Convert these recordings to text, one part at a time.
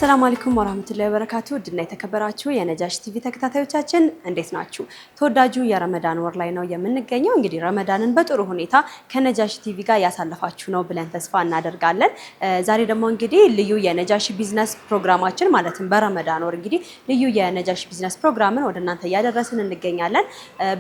ሰላም አለይኩም ወራህመቱላሂ ወበረካቱ ድና የተከበራችሁ የነጃሽ ቲቪ ተከታታዮቻችን እንዴት ናችሁ? ተወዳጁ የረመዳን ወር ላይ ነው የምንገኘው። እንግዲህ ረመዳንን በጥሩ ሁኔታ ከነጃሽ ቲቪ ጋር ያሳለፋችሁ ነው ብለን ተስፋ እናደርጋለን። ዛሬ ደግሞ እንግዲህ ልዩ የነጃሽ ቢዝነስ ፕሮግራማችን ማለትም በረመዳን ወር እንግዲህ ልዩ የነጃሽ ቢዝነስ ፕሮግራምን ወደ እናንተ እያደረስን እንገኛለን።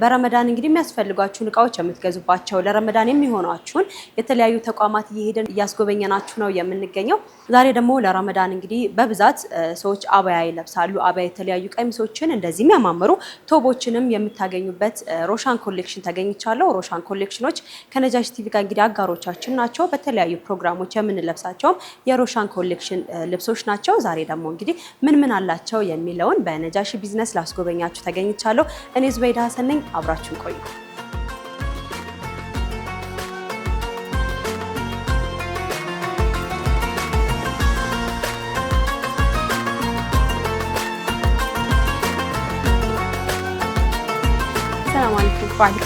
በረመዳን እንግዲህ የሚያስፈልጓችሁን እቃዎች የምትገዙባቸው ለረመዳን የሚሆኗችሁን የተለያዩ ተቋማት እየሄድን እያስጎበኘናችሁ ነው የምንገኘው። ዛሬ ደግሞ ለረመዳን እንግዲህ በብዛት ሰዎች አባያ ይለብሳሉ። አባያ የተለያዩ ቀሚሶችን እንደዚህ የሚያማምሩ ቶቦችንም የምታገኙበት ሮሻን ኮሌክሽን ተገኝቻለሁ። ሮሻን ኮሌክሽኖች ከነጃሽ ቲቪ ጋር እንግዲህ አጋሮቻችን ናቸው። በተለያዩ ፕሮግራሞች የምንለብሳቸውም የሮሻን ኮሌክሽን ልብሶች ናቸው። ዛሬ ደግሞ እንግዲህ ምን አላቸው የሚለውን በነጃሽ ቢዝነስ ላስጎበኛችሁ ተገኝቻለሁ። እኔ ዙበይዳ ሀሰን ነኝ። አብራችሁን ቆዩ።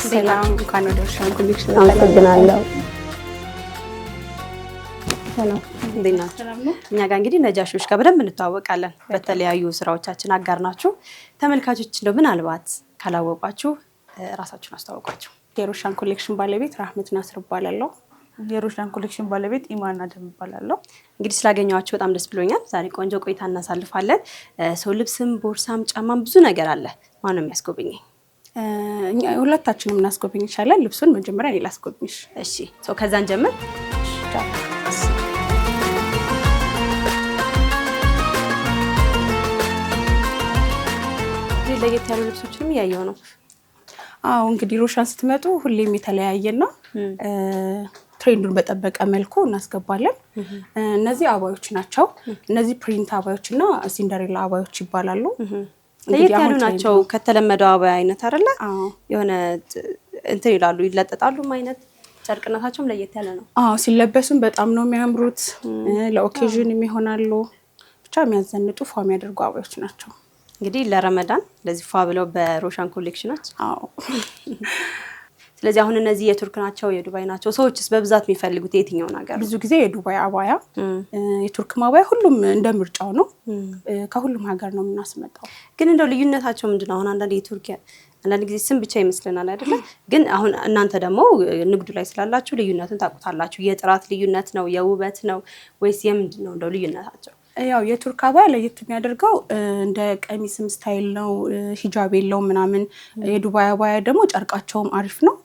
ሰላም እንኳን ወደ ሮሻን ኮሌክሽን አመሰግናለሁ። ሰላም እንዴት ናችሁ? እኛ ጋር እንግዲህ ነጃሾች ጋር በደንብ እንተዋወቃለን። በተለያዩ ስራዎቻችን አጋር ናችሁ። ተመልካቾች እንደው ምናልባት ካላወቋችሁ ራሳችሁን አስተዋውቋችሁ። የሮሻን ኮሌክሽን ባለቤት ራህመት ናስር እባላለሁ። የሮሻን ኮሌክሽን ባለቤት ኢማን አደም እባላለሁ። እንግዲህ ስላገኘኋችሁ በጣም ደስ ብሎኛል። ዛሬ ቆንጆ ቆይታ እናሳልፋለን። ሰው ልብስም ቦርሳም ጫማም ብዙ ነገር አለ። ማን ነው የሚያስጎበኘኝ? ሁለታችንም እናስጎብኝ ይቻላል። ልብሱን መጀመሪያ እኔ ላስጎብኝሽ። እሺ ከዛን ጀምር። ለየት ያሉ ልብሶችንም እያየሁ ነው። አዎ እንግዲህ ሮሻን ስትመጡ ሁሌም የተለያየና ትሬንዱን በጠበቀ መልኩ እናስገባለን። እነዚህ አባዮች ናቸው። እነዚህ ፕሪንት አባዮችና ሲንደሬላ አባዮች ይባላሉ። ለየት ያሉ ናቸው። ከተለመደው አባያ አይነት አይደለ? የሆነ እንትን ይላሉ ይለጠጣሉ አይነት ጨርቅነታቸውም ለየት ያለ ነው። ሲለበሱም በጣም ነው የሚያምሩት። ለኦኬዥን የሚሆናሉ። ብቻ የሚያዘንጡ ፏ የሚያደርጉ አባዮች ናቸው። እንግዲህ ለረመዳን ለዚህ ፏ ብለው በሮሻን ኮሌክሽኖች። ስለዚህ አሁን እነዚህ የቱርክ ናቸው የዱባይ ናቸው? ሰዎችስ በብዛት የሚፈልጉት የትኛው ነገር? ብዙ ጊዜ የዱባይ አባያ፣ የቱርክ አባያ ሁሉም እንደ ምርጫው ነው። ከሁሉም ሀገር ነው የምናስመጣው። ግን እንደው ልዩነታቸው ምንድነው? አሁን አንዳንድ የቱርክ አንዳንድ ጊዜ ስም ብቻ ይመስለናል አይደለ? ግን አሁን እናንተ ደግሞ ንግዱ ላይ ስላላችሁ ልዩነቱን ታውቁታላችሁ። የጥራት ልዩነት ነው የውበት ነው ወይስ የምንድን ነው እንደው ልዩነታቸው? ያው የቱርክ አባያ ለየት የሚያደርገው እንደ ቀሚስም ስታይል ነው፣ ሂጃብ የለውም ምናምን። የዱባይ አባያ ደግሞ ጨርቃቸውም አሪፍ ነው።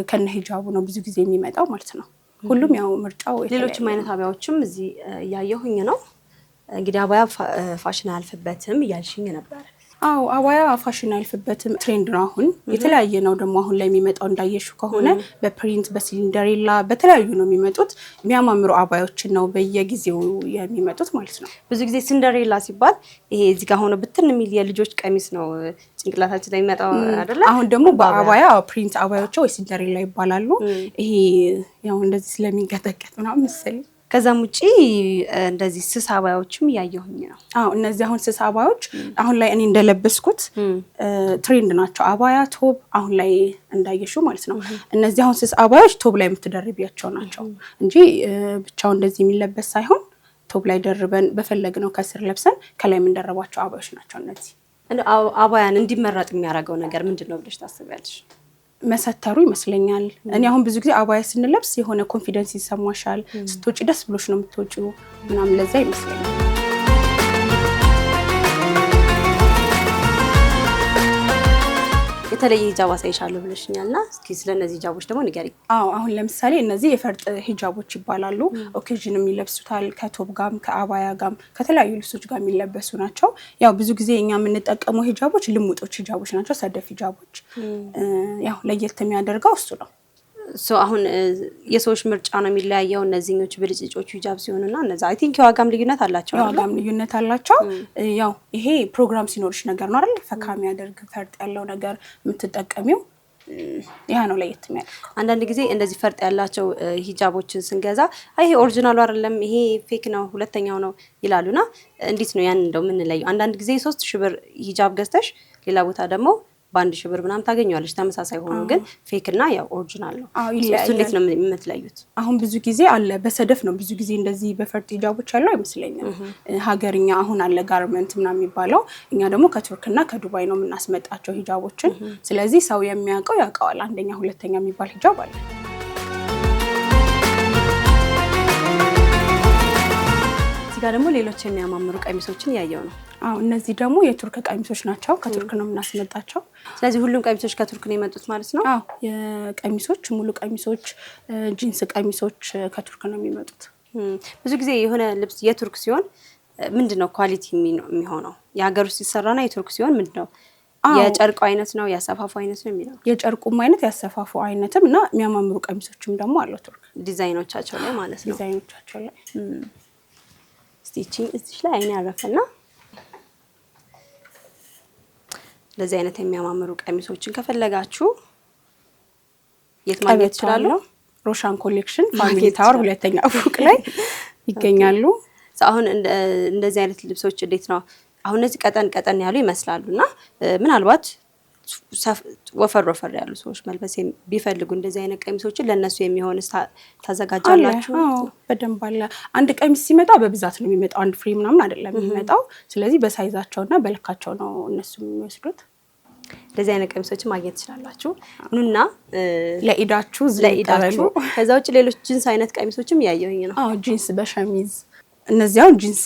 ከነ ሂጃቡ ነው ብዙ ጊዜ የሚመጣው ማለት ነው። ሁሉም ያው ምርጫው ሌሎችም አይነት አባያዎችም እዚህ እያየሁኝ ነው። እንግዲህ አባያ ፋሽን አያልፍበትም እያልሽኝ ነበር። አባያ ፋሽን አያልፍበትም ትሬንድ ነው። አሁን የተለያየ ነው ደግሞ አሁን ላይ የሚመጣው እንዳየሹ ከሆነ በፕሪንት በሲሊንደሬላ በተለያዩ ነው የሚመጡት። የሚያማምሩ አባዮችን ነው በየጊዜው የሚመጡት ማለት ነው። ብዙ ጊዜ ሲንደሬላ ሲባል ይሄ እዚህ ጋር ሆኖ ብትን የሚል የልጆች ቀሚስ ነው ጭንቅላታችን ላይ የሚመጣው አይደለ? አሁን ደግሞ በአባያ ፕሪንት አባዮች ወይ ሲንደሬላ ይባላሉ። ይሄ ያው እንደዚህ ስለሚንቀጠቀጥ ምናምን መሰለኝ። ከዛም ውጪ እንደዚህ ስስ አባያዎችም እያየሁኝ ነው። እነዚህ አሁን ስስ አባያዎች አሁን ላይ እኔ እንደለበስኩት ትሬንድ ናቸው። አባያ ቶብ አሁን ላይ እንዳየሽው ማለት ነው። እነዚህ አሁን ስስ አባያዎች ቶብ ላይ የምትደርቢያቸው ናቸው እንጂ ብቻው እንደዚህ የሚለበስ ሳይሆን ቶብ ላይ ደርበን በፈለግነው ከስር ለብሰን ከላይ የምንደረባቸው አባያዎች ናቸው እነዚህ። አባያን እንዲመረጥ የሚያደርገው ነገር ምንድነው ብለሽ ታስቢያለሽ? መሰተሩ ይመስለኛል። እኔ አሁን ብዙ ጊዜ አባያ ስንለብስ የሆነ ኮንፊደንስ ይሰማሻል። ስትወጪ ደስ ብሎሽ ነው የምትወጪው ምናምን ለዛ ይመስለኛል። የተለየ ሂጃብ አሳይሻለሁ ብለሽኛልና እስኪ ስለነዚህ ሂጃቦች ደግሞ ንገሪኝ። አሁን ለምሳሌ እነዚህ የፈርጥ ሂጃቦች ይባላሉ። ኦኬዥንም ይለብሱታል። ከቶብ ጋም ከአባያ ጋም ከተለያዩ ልብሶች ጋር የሚለበሱ ናቸው። ያው ብዙ ጊዜ እኛ የምንጠቀመው ሂጃቦች ልሙጦች ሂጃቦች ናቸው፣ ሰደፍ ሂጃቦች። ያው ለየት የሚያደርገው እሱ ነው። አሁን የሰዎች ምርጫ ነው የሚለያየው። እነዚህኞቹ ብልጭጮቹ ሂጃብ ሲሆኑና እነዛ አይ ቲንክ የዋጋም ልዩነት አላቸው። የዋጋም ልዩነት አላቸው። ያው ይሄ ፕሮግራም ሲኖርሽ ነገር ነው አይደል? ፈካ የሚያደርግ ፈርጥ ያለው ነገር የምትጠቀሚው ያ ነው ለየት የሚያደርገው። አንዳንድ ጊዜ እንደዚህ ፈርጥ ያላቸው ሂጃቦችን ስንገዛ ይሄ ኦሪጂናሉ አይደለም ይሄ ፌክ ነው ሁለተኛው ነው ይላሉና እንዴት ነው ያን እንደው ምን ለየው? አንዳንድ ጊዜ 3000 ብር ሂጃብ ገዝተሽ ሌላ ቦታ ደግሞ በ1000 ብር ምናምን ታገኘዋለች። ተመሳሳይ ሆኖ ግን ፌክ እና ያው ኦሪጂናል ነው። እሱ እንዴት ነው የምትለዩት? አሁን ብዙ ጊዜ አለ በሰደፍ ነው ብዙ ጊዜ እንደዚህ በፈርጥ ሂጃቦች ያለው አይመስለኝም። ሀገርኛ አሁን አለ ጋርመንት ምናምን የሚባለው እኛ ደግሞ ከቱርክና ከዱባይ ነው የምናስመጣቸው ሂጃቦችን። ስለዚህ ሰው የሚያውቀው ያውቀዋል። አንደኛ ሁለተኛ የሚባል ሂጃብ አለ። እዚህ ጋር ደግሞ ሌሎች የሚያማምሩ ቀሚሶችን ያየው ነው። እነዚህ ደግሞ የቱርክ ቀሚሶች ናቸው። ከቱርክ ነው የምናስመጣቸው። ስለዚህ ሁሉም ቀሚሶች ከቱርክ ነው የመጡት ማለት ነው? የቀሚሶች ሙሉ ቀሚሶች፣ ጂንስ ቀሚሶች ከቱርክ ነው የሚመጡት። ብዙ ጊዜ የሆነ ልብስ የቱርክ ሲሆን ምንድነው ኳሊቲ የሚሆነው? የሀገር ውስጥ ሲሰራና የቱርክ ሲሆን ምንድነው? የጨርቁ አይነት ነው ያሰፋፉ አይነት ነው የሚለው? የጨርቁም አይነት ያሰፋፉ አይነትም እና የሚያማምሩ ቀሚሶችም ደግሞ አለው ቱርክ ዲዛይኖቻቸው ላይ ማለት ነው። ዲዛይኖቻቸው ላይ ስቲቺንግ እዚህ ላይ አይኔ ያረፈና ለዚህ አይነት የሚያማምሩ ቀሚሶችን ከፈለጋችሁ የት ማግኘት ይችላሉ? ሮሻን ኮሌክሽን ፋሚሊ ታወር ሁለተኛ ፎቅ ላይ ይገኛሉ። አሁን እንደዚህ አይነት ልብሶች እንዴት ነው? አሁን እነዚህ ቀጠን ያሉ ይመስላሉና ምናልባት ወፈር ያሉ ሰዎች መልበስ ቢፈልጉ እንደዚህ አይነት ቀሚሶችን ለነሱ የሚሆን ታዘጋጃላችሁ? በደንብ አለ። አንድ ቀሚስ ሲመጣ በብዛት ነው የሚመጣው፣ አንድ ፍሬ ምናምን አይደለም የሚመጣው። ስለዚህ በሳይዛቸውና በልካቸው ነው እነሱ የሚወስዱት። እንደዚህ አይነት ቀሚሶችን ማግኘት ትችላላችሁ። ኑና ለኢዳችሁ። ከዛ ውጭ ሌሎች ጂንስ አይነት ቀሚሶችም ያየሁኝ ነው። ጂንስ በሸሚዝ እነዚያው ጂንስ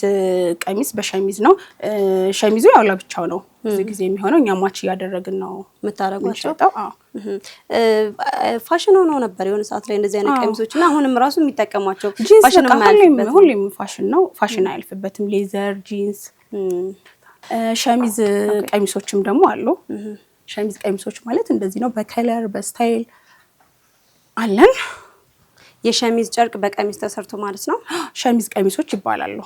ቀሚስ በሸሚዝ ነው። ሸሚዙ ያው ለብቻው ነው ብዙ ጊዜ የሚሆነው። እኛ ማች እያደረግን ነው የምታረጓቸው። ፋሽን ሆኖ ነበር የሆነ ሰዓት ላይ እንደዚህ አይነት ቀሚሶች እና አሁንም ራሱ የሚጠቀሟቸው ፋሽን የማያልፍበት ሁሌም ፋሽን ነው። ፋሽን አያልፍበትም። ሌዘር ጂንስ ሸሚዝ ቀሚሶችም ደግሞ አሉ። ሸሚዝ ቀሚሶች ማለት እንደዚህ ነው። በከለር በስታይል አለን። የሸሚዝ ጨርቅ በቀሚስ ተሰርቶ ማለት ነው። ሸሚዝ ቀሚሶች ይባላሉ።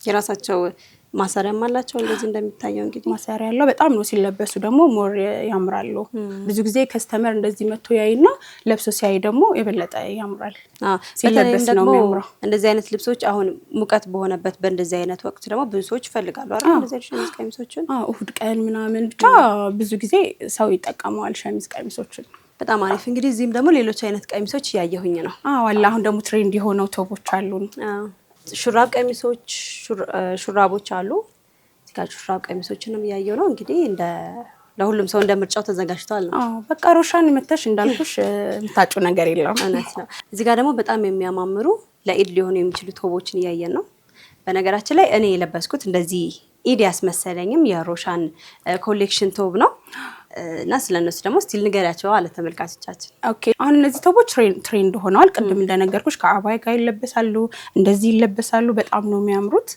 የራሳቸው ማሰሪያም አላቸው። እንደዚህ እንደሚታየው እንግዲህ ማሰሪያ ያለው በጣም ነው። ሲለበሱ ደግሞ ሞር ያምራሉ። ብዙ ጊዜ ከስተመር እንደዚህ መጥቶ ያይና ለብሶ ሲያይ ደግሞ የበለጠ ያምራል። ሲለበስ ነው የሚያምረው። እንደዚህ አይነት ልብሶች አሁን ሙቀት በሆነበት በእንደዚህ አይነት ወቅት ደግሞ ብዙ ሰዎች ይፈልጋሉ አይደል? እንደዚህ አይነት ሸሚዝ ቀሚሶችን እሁድ ቀን ምናምን ብቻ ብዙ ጊዜ ሰው ይጠቀመዋል ሸሚዝ ቀሚሶችን። በጣም አሪፍ። እንግዲህ እዚህም ደግሞ ሌሎች አይነት ቀሚሶች እያየሁኝ ነው። አለ። አሁን ደግሞ ትሬንድ የሆነው ቶቦች አሉን። ሹራብ ቀሚሶች፣ ሹራቦች አሉ። እዚህ ጋር ሹራብ ቀሚሶችንም እያየሁ ነው። እንግዲህ ለሁሉም ሰው እንደ ምርጫው ተዘጋጅቷል ነው። በቃ ሮሻን መተሽ እንዳልኩሽ የምታጩ ነገር የለም። እውነት ነው። እዚህ ጋር ደግሞ በጣም የሚያማምሩ ለኢድ ሊሆኑ የሚችሉ ቶቦችን እያየን ነው። በነገራችን ላይ እኔ የለበስኩት እንደዚህ ኢድ ያስመሰለኝም የሮሻን ኮሌክሽን ቶብ ነው እና ስለነሱ ደግሞ ስቲል ንገሪያቸው አለ ተመልካቾቻችን። ኦኬ፣ አሁን እነዚህ ቶቦች ትሬንድ ሆነዋል። ቅድም እንደነገርኩሽ ከአባይ ጋር ይለበሳሉ፣ እንደዚህ ይለበሳሉ። በጣም ነው የሚያምሩት።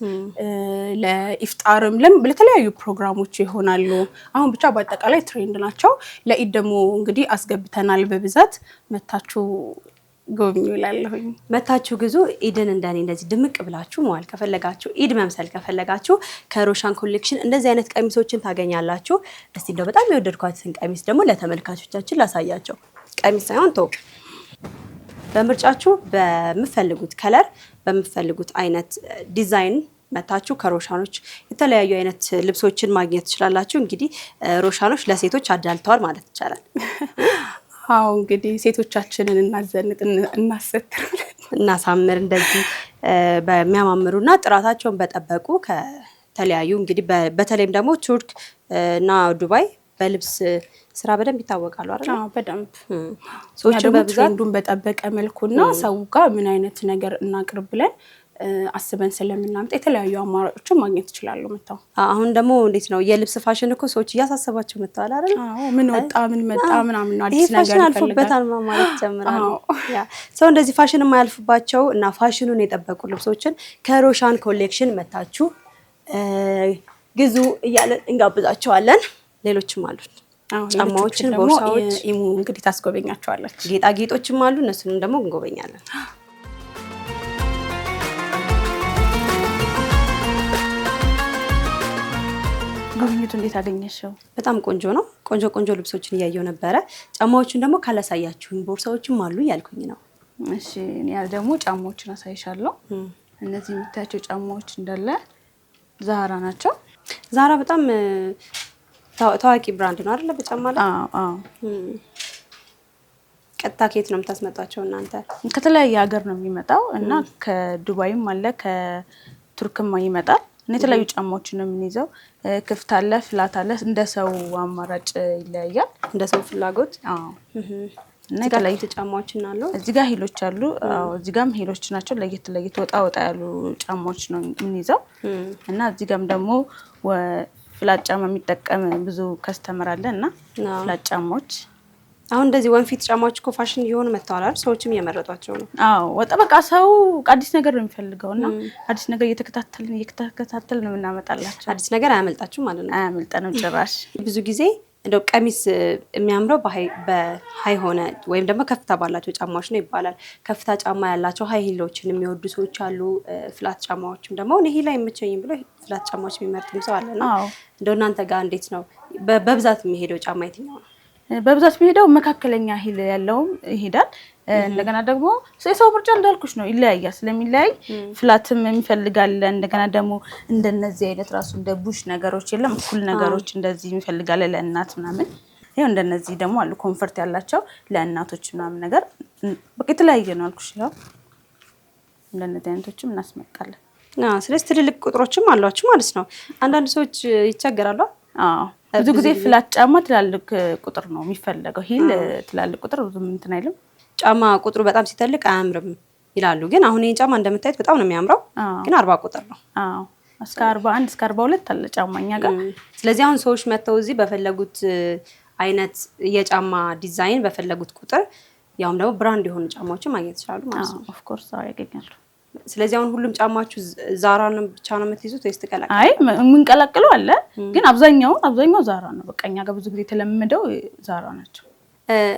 ለኢፍጣርም ለተለያዩ ፕሮግራሞች ይሆናሉ። አሁን ብቻ በአጠቃላይ ትሬንድ ናቸው። ለኢድ ደግሞ እንግዲህ አስገብተናል በብዛት። መታችሁ ጎብኙ እላለሁኝ። መታችሁ ግዙ። ኢድን እንደኔ እንደዚህ ድምቅ ብላችሁ መዋል ከፈለጋችሁ፣ ኢድ መምሰል ከፈለጋችሁ ከሮሻን ኮሌክሽን እንደዚህ አይነት ቀሚሶችን ታገኛላችሁ። እስቲ እንደው በጣም የወደድኳትን ቀሚስ ደግሞ ለተመልካቾቻችን ላሳያቸው። ቀሚስ ሳይሆን ቶፕ በምርጫችሁ በምፈልጉት ከለር በምፈልጉት አይነት ዲዛይን መታችሁ ከሮሻኖች የተለያዩ አይነት ልብሶችን ማግኘት ትችላላችሁ። እንግዲህ ሮሻኖች ለሴቶች አዳልተዋል ማለት ይቻላል። እንግዲህ ሴቶቻችንን እናዘንጥ፣ እናሰትር፣ እናሳምር እንደዚህ በሚያማምሩና ጥራታቸውን በጠበቁ ከተለያዩ እንግዲህ በተለይም ደግሞ ቱርክ እና ዱባይ በልብስ ስራ በደንብ ይታወቃሉ አይደል? በደንብ ሰዎች በብዛት ትሬንዱን በጠበቀ መልኩና ሰው ጋር ምን አይነት ነገር እናቅርብ ብለን አስበን ስለምናምጥ የተለያዩ አማራጮችን ማግኘት ይችላሉ መጣው። አሁን ደግሞ እንዴት ነው የልብስ ፋሽን እኮ ሰዎች እያሳሰባቸው መጥተዋል አይደል? ምን ወጣ ምን መጣ ምናምን ነው አዲስ ነገር አልፎበታል ማለት ጀምራሉ። ሰው እንደዚህ ፋሽን የማያልፍባቸው እና ፋሽኑን የጠበቁ ልብሶችን ከሮሻን ኮሌክሽን መታችሁ ግዙ እያለን እንጋብዛቸዋለን። ሌሎችም አሉ። ጫማዎችን፣ ቦርሳዎች እንግዲህ ታስጎበኛቸዋለች። ጌጣጌጦችም አሉ። እነሱንም ደግሞ እንጎበኛለን። ጉብኝቱ እንዴት አገኘሽው? በጣም ቆንጆ ነው። ቆንጆ ልብሶችን እያየሁ ነበረ። ጫማዎችን ደግሞ ካላሳያችሁኝ ቦርሳዎችም አሉ እያልኩኝ ነው። እሺ፣ እኔ ደግሞ ጫማዎችን አሳይሻለሁ። እነዚህ የምታያቸው ጫማዎች እንዳለ ዛራ ናቸው። ዛራ በጣም ታዋቂ ብራንድ ነው አይደለ? በጫማ ላይ አዎ። ቀጥታ ከየት ነው የምታስመጣቸው እናንተ? ከተለያየ ሀገር ነው የሚመጣው እና ከዱባይም አለ ከቱርክም ይመጣል። እና የተለያዩ ጫማዎችን ነው የምንይዘው። ክፍት አለ፣ ፍላት አለ። እንደ ሰው አማራጭ ይለያያል፣ እንደ ሰው ፍላጎት። አዎ። እና የተለያዩ ጫማዎችን አሉ። እዚህ ጋር ሂሎች አሉ። አዎ፣ እዚህ ጋርም ሂሎች ናቸው። ለየት ወጣ ያሉ ጫማዎች ነው የምንይዘው። እና እዚህ ጋርም ደግሞ ፍላት ጫማ የሚጠቀም ብዙ ከስተመር አለ እና ፍላት ጫማዎች አሁን እንደዚህ ወንፊት ጫማዎች እኮ ፋሽን እየሆኑ መጥተዋል አይደል? ሰዎችም እየመረጧቸው ነው። አዎ፣ በቃ ሰው አዲስ ነገር ነው የሚፈልገው እና አዲስ ነገር እየተከታተልን ነው የምናመጣላቸው። አዲስ ነገር አያመልጣችሁም ማለት ነው? አያመልጠንም ጭራሽ። ብዙ ጊዜ እንደው ቀሚስ የሚያምረው በሀይ ሆነ ወይም ደግሞ ከፍታ ባላቸው ጫማዎች ነው ይባላል። ከፍታ ጫማ ያላቸው ሀይ ሂሎችን የሚወዱ ሰዎች አሉ። ፍላት ጫማዎችም ደግሞ እኔ ሂል አይመቸኝም ብሎ ፍላት ጫማዎች የሚመርጥም ሰው አለና እንደው እናንተ ጋር እንዴት ነው በብዛት የሚሄደው ጫማ የትኛው ነው? በብዛት የሚሄደው መካከለኛ ሂል ያለውም ይሄዳል። እንደገና ደግሞ የሰው ምርጫ እንዳልኩሽ ነው፣ ይለያያል። ስለሚለያይ ፍላትም የሚፈልጋለ። እንደገና ደግሞ እንደነዚህ አይነት ራሱ እንደ ቡሽ ነገሮች የለም እኩል ነገሮች እንደዚህ የሚፈልጋለ ለእናት ምናምን። ይኸው እንደነዚህ ደግሞ አሉ ኮንፈርት ያላቸው ለእናቶች ምናምን ነገር በቃ የተለያየ ነው አልኩሽ። ያው እንደነዚህ አይነቶችም እናስመጣለን። ስለዚህ ትልልቅ ቁጥሮችም አሏችሁ ማለት ነው። አንዳንድ ሰዎች ይቸገራሉ። ብዙ ጊዜ ፍላት ጫማ ትላልቅ ቁጥር ነው የሚፈለገው። ሂል ትላልቅ ቁጥር ብዙም እንትን አይልም። ጫማ ቁጥሩ በጣም ሲተልቅ አያምርም ይላሉ። ግን አሁን ይሄን ጫማ እንደምታዩት በጣም ነው የሚያምረው። ግን 40 ቁጥር ነው። እስከ 41 እስከ 42 አለ ጫማኛ ጋር። ስለዚህ አሁን ሰዎች መተው እዚህ በፈለጉት አይነት የጫማ ዲዛይን በፈለጉት ቁጥር ያውም ደግሞ ብራንድ የሆኑ ጫማዎችን ማግኘት ይችላሉ ማለት ነው። ኦፍ ኮርስ ያገኛሉ። ስለዚህ አሁን ሁሉም ጫማችሁ ዛራን ብቻ ነው የምትይዙት ወይስ ትቀላቀሉ? አይ የምንቀላቅለው አለ፣ ግን አብዛኛው ዛራ ነው። በቃ እኛ ጋር ብዙ ጊዜ የተለመደው ዛራ ናቸው።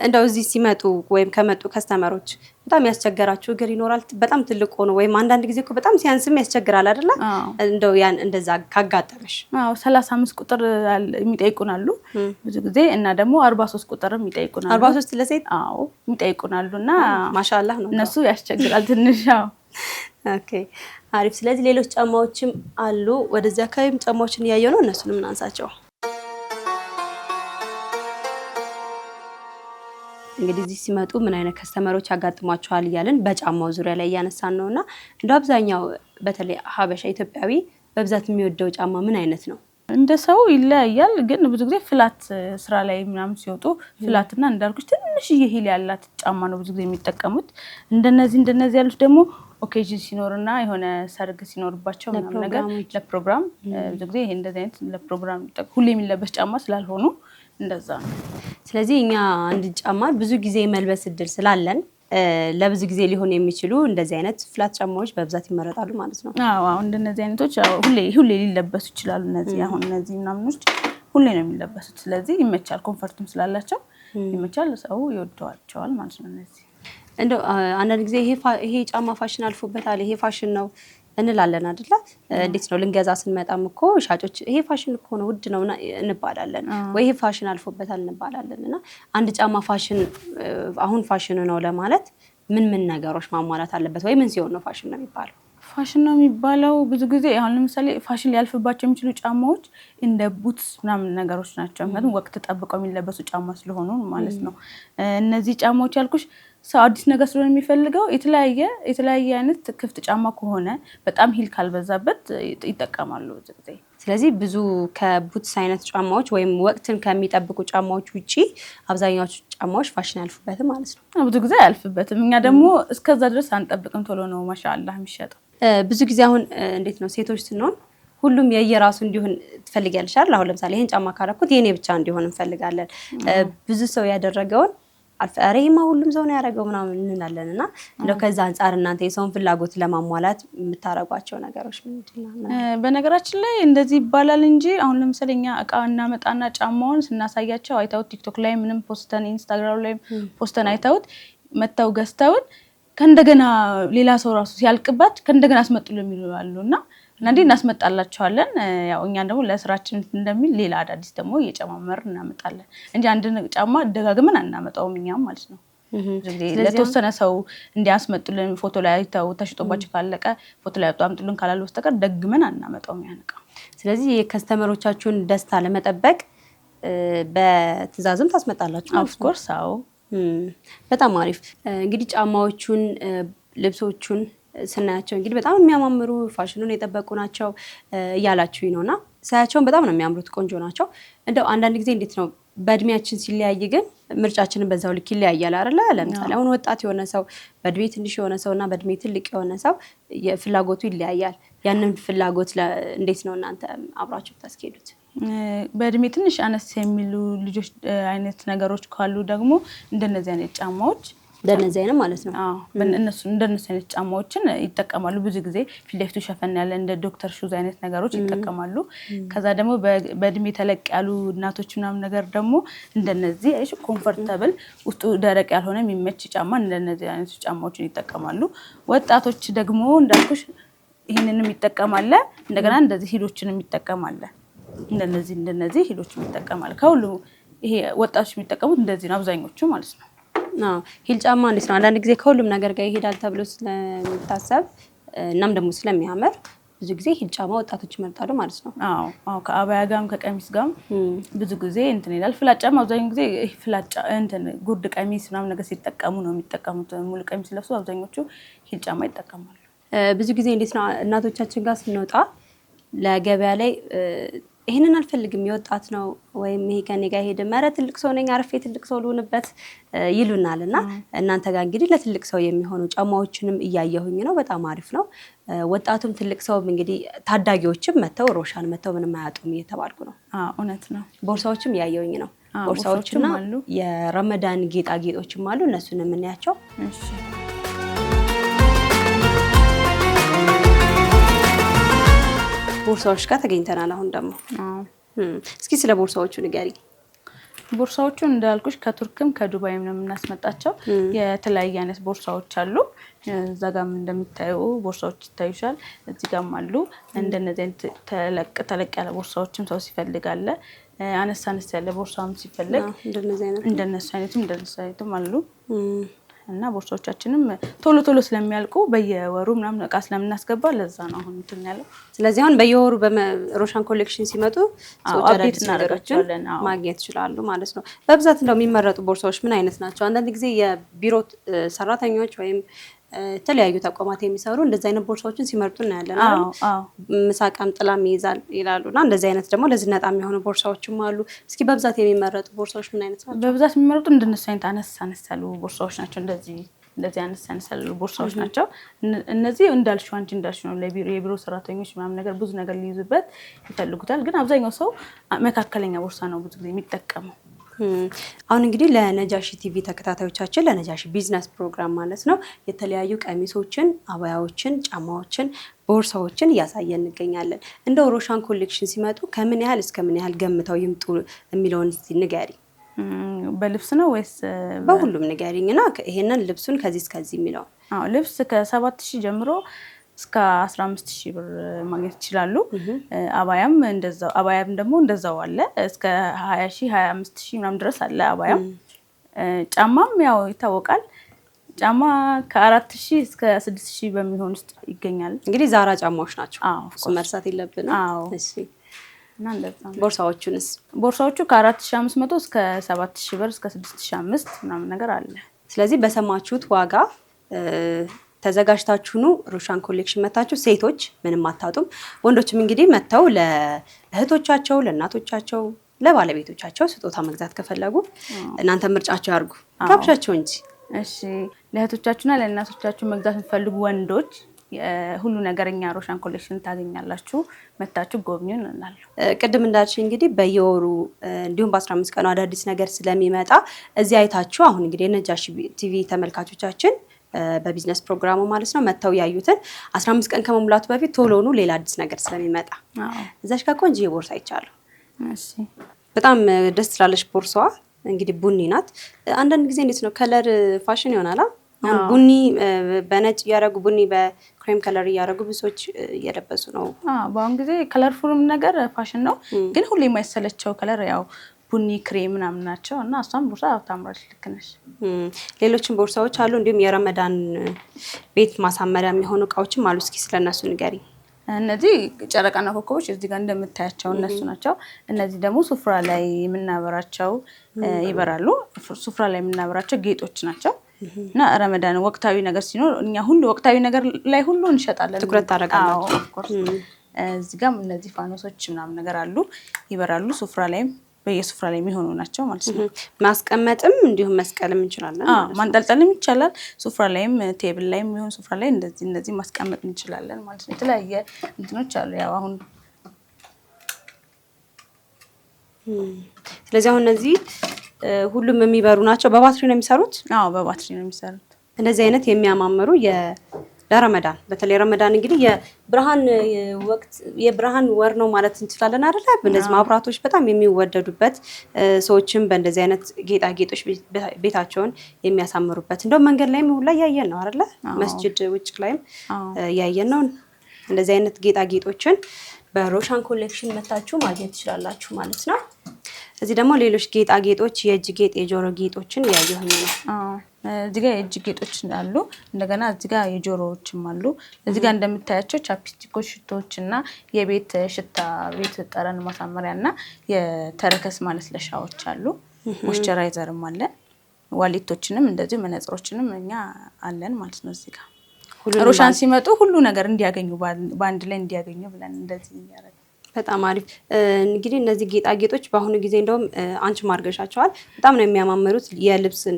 እንደው እዚህ ሲመጡ ወይም ከመጡ ከስተመሮች በጣም ያስቸገራችሁ እግር ይኖራል? በጣም ትልቅ ሆኖ ወይም አንዳንድ ጊዜ እኮ በጣም ሲያንስም ያስቸግራል አይደለ? እንደው ያን እንደዛ ካጋጠመሽ? 35 ቁጥር የሚጠይቁናሉ ብዙ ጊዜ እና ደግሞ 43 ቁጥርም ይጠይቁናሉ። 43 ለሴት? አዎ ይጠይቁናሉ እና ማሻአላህ ነው። እነሱ ያስቸግራል ትንሽ። ኦኬ አሪፍ። ስለዚህ ሌሎች ጫማዎችም አሉ። ወደዚህ አካባቢም ጫማዎችን እያየሁ ነው። እነሱንም እናንሳቸው። እንግዲህ እዚህ ሲመጡ ምን አይነት ከስተመሮች ያጋጥሟቸዋል እያልን በጫማው ዙሪያ ላይ እያነሳን ነውና እንደ አብዛኛው በተለይ ሀበሻ ኢትዮጵያዊ በብዛት የሚወደው ጫማ ምን አይነት ነው? እንደ ሰው ይለያያል። ግን ብዙ ጊዜ ፍላት ስራ ላይ ምናምን ሲወጡ ፍላትና እንዳልኩሽ ትንሽዬ ሂል ያላት ጫማ ነው ብዙ ጊዜ የሚጠቀሙት። እንደነዚህ ያሉት ደግሞ ኦኬዥን ሲኖርና የሆነ ሰርግ ሲኖርባቸው ምናምን ነገር ለፕሮግራም ብዙ ጊዜ ይሄ እንደዚህ አይነት ለፕሮግራም ሁሌ የሚለበስ ጫማ ስላልሆኑ እንደዛ ነው። ስለዚህ እኛ አንድ ጫማ ብዙ ጊዜ መልበስ እድል ስላለን ለብዙ ጊዜ ሊሆን የሚችሉ እንደዚህ አይነት ፍላት ጫማዎች በብዛት ይመረጣሉ ማለት ነው። አዎ እንደነዚህ አይነቶች ሁሌ ሊለበሱ ይችላሉ። እነዚህ ምናምኖች ሁሌ ነው የሚለበሱት። ስለዚህ ይመቻል፣ ኮምፈርትም ስላላቸው ይመቻል፣ ሰው ይወደዋቸዋል ማለት ነው። እነዚህ እንደው አንዳንድ ጊዜ ይሄ ጫማ ፋሽን አልፎበታል፣ ይሄ ፋሽን ነው እንላለን አይደለ? እንዴት ነው ልንገዛ ስንመጣም እኮ ሻጮች ይሄ ፋሽን እኮ ነው ውድ ነው እንባላለን፣ ወይ ይሄ ፋሽን አልፎበታል እንባላለን። እና አንድ ጫማ ፋሽን አሁን ፋሽን ነው ለማለት ምን ነገሮች ማሟላት አለበት? ወይ ምን ሲሆን ነው ፋሽን ነው የሚባለው? ፋሽን ነው የሚባለው ብዙ ጊዜ አሁን ለምሳሌ ፋሽን ሊያልፍባቸው የሚችሉ ጫማዎች እንደ ቡትስ ምናምን ነገሮች ናቸው። ምክንያቱም ወቅት ጠብቀው የሚለበሱ ጫማ ስለሆኑ ማለት ነው። እነዚህ ጫማዎች ያልኩሽ ሰው አዲስ ነገር ስለሆነ የሚፈልገው የተለያየ አይነት ክፍት ጫማ ከሆነ በጣም ሂል ካልበዛበት ይጠቀማሉ ብዙ ጊዜ። ስለዚህ ብዙ ከቡትስ አይነት ጫማዎች ወይም ወቅትን ከሚጠብቁ ጫማዎች ውጪ አብዛኛዎቹ ጫማዎች ፋሽን ያልፉበትም ማለት ነው። ብዙ ጊዜ አያልፍበትም። እኛ ደግሞ እስከዛ ድረስ አንጠብቅም፣ ቶሎ ነው ማሻአላህ የሚሸጠው። ብዙ ጊዜ አሁን እንዴት ነው ሴቶች ስንሆን ሁሉም የየራሱ እንዲሆን ትፈልጊያለሽ አይደል? አሁን ለምሳሌ ይሄን ጫማ ካረኩት የኔ ብቻ እንዲሆን እንፈልጋለን። ብዙ ሰው ያደረገውን አሬማ ሁሉም ሰው ነው ያደረገው ምናምን እንላለን። እና እንደው ከዛ አንፃር እናንተ የሰውን ፍላጎት ለማሟላት የምታረጓቸው ነገሮች ምንድነው? በነገራችን ላይ እንደዚህ ይባላል እንጂ አሁን ለምሳሌ እኛ እቃ እናመጣና ጫማውን ስናሳያቸው አይተውት ቲክቶክ ላይ ምንም ፖስተን ኢንስታግራም ላይ ፖስተን አይተውት መተው ገዝተውን ከእንደገና ሌላ ሰው ራሱ ሲያልቅባት ከእንደገና አስመጡልን የሚሉ አሉና እንዴ እናስመጣላቸዋለን። ያው እኛ ደግሞ ለስራችን እንደሚል ሌላ አዳዲስ ደግሞ እየጨማመር እናመጣለን እንጂ አንድ ጫማ ደጋግመን አናመጣውም እኛም ማለት ነው። ለተወሰነ ሰው እንዲያስመጡልን ፎቶ ላይ አይተው ተሽጦባቸው ካለቀ ፎቶ ላይ አምጡልን ካላሉ በስተቀር ደግመን አናመጣውም ያነቃ። ስለዚህ የከስተመሮቻችሁን ደስታ ለመጠበቅ በትዕዛዝም ታስመጣላችሁ? ኦፍ ኮርስ። አዎ በጣም አሪፍ። እንግዲህ ጫማዎቹን ልብሶቹን ስናያቸው እንግዲህ በጣም የሚያማምሩ ፋሽኑን የጠበቁ ናቸው እያላችሁኝ ነውና ሳያቸውን በጣም ነው የሚያምሩት፣ ቆንጆ ናቸው። እንደው አንዳንድ ጊዜ እንዴት ነው በእድሜያችን ሲለያይ ግን ምርጫችንን በዛው ልክ ይለያያል አይደለ? ለምሳሌ አሁን ወጣት የሆነ ሰው በእድሜ ትንሽ የሆነ ሰው እና በእድሜ ትልቅ የሆነ ሰው ፍላጎቱ ይለያያል። ያንን ፍላጎት እንዴት ነው እናንተ አብራችሁ ታስኬዱት? በእድሜ ትንሽ አነስ የሚሉ ልጆች አይነት ነገሮች ካሉ ደግሞ እንደነዚህ አይነት ጫማዎች እንደነዚህ አይነት ማለት ነው። አዎ እንደነሱ አይነት ጫማዎችን ይጠቀማሉ። ብዙ ጊዜ ፊት ለፊቱ ሸፈን ያለ እንደ ዶክተር ሹዝ አይነት ነገሮች ይጠቀማሉ። ከዛ ደግሞ በእድሜ ተለቅ ያሉ እናቶች ምናምን ነገር ደግሞ እንደነዚህ ኮምፎርታብል ውስጡ ደረቅ ያልሆነ የሚመች ጫማ እንደነዚህ አይነት ጫማዎችን ይጠቀማሉ። ወጣቶች ደግሞ እንዳልኩሽ ይሄንንም ይጠቀማለ። እንደገና እንደዚህ ሂሎችንም ይጠቀማለ። እንደነዚህ ሂሎችንም ይጠቀማል። ከሁሉ ይሄ ወጣቶች የሚጠቀሙት እንደዚህ ነው አብዛኞቹ ማለት ነው። ሂል ጫማ እንዴት ነው? አንዳንድ ጊዜ ከሁሉም ነገር ጋር ይሄዳል ተብሎ ስለሚታሰብ እናም ደግሞ ስለሚያምር ብዙ ጊዜ ሂል ጫማ ወጣቶች ይመርጣሉ ማለት ነው። አዎ ከአባያ ጋርም ከቀሚስ ጋርም ብዙ ጊዜ እንትን ይላል። ፍላጭ ጫማ አብዛኛው ጊዜ ፍላጭ እንትን ጉርድ ቀሚስ ምናምን ነገር ሲጠቀሙ ነው የሚጠቀሙት። ሙሉ ቀሚስ ለብሶ አብዛኞቹ ሂል ጫማ ይጠቀማሉ። ብዙ ጊዜ እንዴት ነው እናቶቻችን ጋር ስንወጣ ለገበያ ላይ ይሄንን አልፈልግም የወጣት ነው ወይም ይሄ ከኔ ጋር ሄደ መረ ትልቅ ሰው ነኝ አርፌ ትልቅ ሰው ልሆንበት ይሉናልና እናንተ ጋር እንግዲህ ለትልቅ ሰው የሚሆኑ ጫማዎችንም እያየሁኝ ነው። በጣም አሪፍ ነው። ወጣቱም ትልቅ ሰውም እንግዲህ ታዳጊዎችም መተው ሮሻን መተው ምንም አያጡም እየተባልኩ ነው። እውነት ነው። ቦርሳዎችም እያየሁኝ ነው። ቦርሳዎችና የረመዳን ጌጣጌጦችም አሉ። እነሱን የምናያቸው እሺ። ቦርሳዎች ጋር ተገኝተናል። አሁን ደግሞ እስኪ ስለ ቦርሳዎቹ ንገሪ። ቦርሳዎቹ እንዳልኩሽ ከቱርክም ከዱባይም ነው የምናስመጣቸው። የተለያየ አይነት ቦርሳዎች አሉ። እዛ ጋርም እንደምታዩ ቦርሳዎች ይታዩሻል። እዚህ ጋርም አሉ። እንደነዚህ አይነት ተለቅ ያለ ቦርሳዎችም ሰው ሲፈልጋለ፣ አነስ ያለ ቦርሳም ሲፈልግ እንደነሱ አይነትም አሉ። እና ቦርሳዎቻችንም ቶሎ ስለሚያልቁ በየወሩ ምናምን እቃ ስለምናስገባ ለዛ ነው አሁን እንትን ያለው። ስለዚህ አሁን በየወሩ በሮሻን ኮሌክሽን ሲመጡ ሰዎች አዳዲስ ነገሮችን ማግኘት ይችላሉ ማለት ነው። በብዛት እንደው የሚመረጡ ቦርሳዎች ምን አይነት ናቸው? አንዳንድ ጊዜ የቢሮ ሰራተኞች ወይም የተለያዩ ተቋማት የሚሰሩ እንደዚህ አይነት ቦርሳዎችን ሲመርጡ እናያለን አይደል? ምሳቃም ጥላም ይይዛል ይላሉና እንደዚህ አይነት ደግሞ ለዝነጣ የሚሆኑ ቦርሳዎችም አሉ። እስኪ በብዛት የሚመረጡ ቦርሳዎች ምን አይነት ናቸው? በብዛት የሚመረጡ እንደነሱ አይነት አነስ ያሉ ቦርሳዎች ናቸው። እንደዚህ አነስ ያሉ ቦርሳዎች ናቸው። እነዚህ እንዳልሽው አንቺ እንዳልሽው ነው የቢሮ ሰራተኞች ምናምን ነገር ብዙ ነገር ሊይዙበት ይፈልጉታል። ግን አብዛኛው ሰው መካከለኛ ቦርሳ ነው ብዙ ጊዜ የሚጠቀመው። አሁን እንግዲህ ለነጃሺ ቲቪ ተከታታዮቻችን ለነጃሺ ቢዝነስ ፕሮግራም ማለት ነው የተለያዩ ቀሚሶችን፣ አባያዎችን፣ ጫማዎችን፣ ቦርሳዎችን እያሳየን እንገኛለን። እንደው ሮሻን ኮሌክሽን ሲመጡ ከምን ያህል እስከ ምን ያህል ገምተው ይምጡ የሚለውን እስቲ ንገሪ። በልብስ ነው ወይስ በሁሉም ንገሪኝና ይሄንን ልብሱን ከዚህ እስከዚህ የሚለው? ልብስ ከ7,000 ጀምሮ እስከ 15,000 ብር ማግኘት ይችላሉ። አባያም ደግሞ እንደዛው አለ እስከ 20,000 25,000 ምናምን ድረስ አለ አባያም። ጫማም ያው ይታወቃል። ጫማ ከ4,000 እስከ 6,000 በሚሆን ውስጥ ይገኛል። እንግዲህ ዛራ ጫማዎች ናቸው። እሱ መርሳት የለብንም። እሺ። እና እንደዛ ቦርሳዎቹንስ? ቦርሳዎቹ ከ4,500 እስከ 7,000 ብር እስከ 6,500 ምናምን ነገር አለ። ስለዚህ በሰማችሁት ዋጋ ተዘጋጅታችሁ ነው ሮሻን ኮሌክሽን መታችሁ። ሴቶች ምንም አታጡም። ወንዶችም እንግዲህ መተው ለእህቶቻቸው፣ ለእናቶቻቸው፣ ለባለቤቶቻቸው ስጦታ መግዛት ከፈለጉ እናንተ ምርጫቸው ያርጉ። ጋብሻቸው እንጂ። እሺ። ለእህቶቻችሁና ለእናቶቻችሁ መግዛት የምትፈልጉ ወንዶች ሁሉ ነገርኛ ሮሻን ኮሌክሽን ታገኛላችሁ። መታችሁ ጎብኙን እንላለሁ። ቅድም እንዳልሽ እንግዲህ በየወሩ እንዲሁም በ15 ቀኑ አዳዲስ ነገር ስለሚመጣ እዚህ አይታችሁ አሁን እንግዲህ ነጃሺ ቲቪ ተመልካቾቻችን በቢዝነስ ፕሮግራሙ ማለት ነው መተው ያዩትን 15 ቀን ከመሙላቱ በፊት ቶሎኑ ሌላ አዲስ ነገር ስለሚመጣ እዛሽ ጋር ቆንጆ ቦርሳ አይቻለሁ። እሺ። በጣም ደስ ትላለች ቦርሳዋ። እንግዲህ ቡኒ ናት። አንዳንድ ጊዜ እንዴት ነው ከለር ፋሽን ይሆናል። አሁን ቡኒ በነጭ እያደረጉ ቡኒ በክሬም ከለር እያደረጉ ብዙዎች እየለበሱ ነው። በአሁን ጊዜ ከለርፉልም ነገር ፋሽን ነው። ግን ሁሌ የማይሰለቸው ከለር ያው ቡኒ ክሬም ምናምን ናቸው እና እሷም ቦርሳ ታምራለች። ልክ ነሽ። ሌሎችም ቦርሳዎች አሉ። እንዲሁም የረመዳን ቤት ማሳመሪያ የሚሆኑ እቃዎችም አሉ። እስኪ ስለነሱ ንገሪ። እነዚህ ጨረቃና ኮከቦች እዚህ ጋር እንደምታያቸው እነሱ ናቸው። እነዚህ ደግሞ ሱፍራ ላይ የምናበራቸው ይበራሉ። ሱፍራ ላይ የምናበራቸው ጌጦች ናቸው። እና ረመዳን ወቅታዊ ነገር ሲኖር እኛ ሁሉ ወቅታዊ ነገር ላይ ሁሉ እንሸጣለን። ትኩረት ታደርጋላችሁ። እዚህ ጋር እነዚህ ፋኖሶች ምናምን ነገር አሉ፣ ይበራሉ። ሱፍራ ላይም በየሱፍራ ላይ የሚሆኑ ናቸው ማለት ነው። ማስቀመጥም እንዲሁም መስቀልም እንችላለን። ማንጠልጠልም ይቻላል። ሱፍራ ላይም ቴብል ላይም የሚሆን ሱፍራ ላይ እንደዚህ ማስቀመጥ እንችላለን ማለት ነው። የተለያየ እንትኖች አሉ። ያው አሁን ስለዚህ አሁን እነዚህ ሁሉም የሚበሩ ናቸው። በባትሪ ነው የሚሰሩት? አዎ በባትሪ ነው የሚሰሩት። እንደዚህ አይነት የሚያማምሩ ለረመዳን በተለይ ረመዳን እንግዲህ የብርሃን ወር ነው ማለት እንችላለን አይደለ? እንደዚህ ማብራቶች በጣም የሚወደዱበት ሰዎችም በእንደዚህ አይነት ጌጣጌጦች ቤታቸውን የሚያሳምሩበት እንደው መንገድ ላይም ሁላ ያየን ነው አይደለ? መስጂድ ውጭ ላይም ያየን ነው። እንደዚህ አይነት ጌጣጌጦችን በሮሻን ኮሌክሽን መታችሁ ማግኘት ትችላላችሁ ማለት ነው። እዚህ ደግሞ ሌሎች ጌጣጌጦች የእጅ ጌጥ የጆሮ ጌጦችን ያየሁኝ ነው። እዚህ ጋር የእጅ ጌጦች አሉ። እንደገና እዚህ ጋር የጆሮዎችም አሉ። እዚህ ጋር እንደምታያቸው ቻፕስቲኮች፣ ሽቶዎች እና የቤት ሽታ ቤት ጠረን ማሳመሪያ እና የተረከስ ማለስለሻዎች አሉ። ሞይስቸራይዘርም አለ። ዋሌቶችንም እንደዚሁ መነጽሮችንም እኛ አለን ማለት ነው። እዚህ ጋር ሮሻን ሲመጡ ሁሉ ነገር እንዲያገኙ በአንድ ላይ እንዲያገኙ ብለን እንደዚህ ያደርጋል። በጣም አሪፍ። እንግዲህ እነዚህ ጌጣጌጦች በአሁኑ ጊዜ እንደውም አንቺ ማርገሻቸዋል በጣም ነው የሚያማምሩት። የልብስን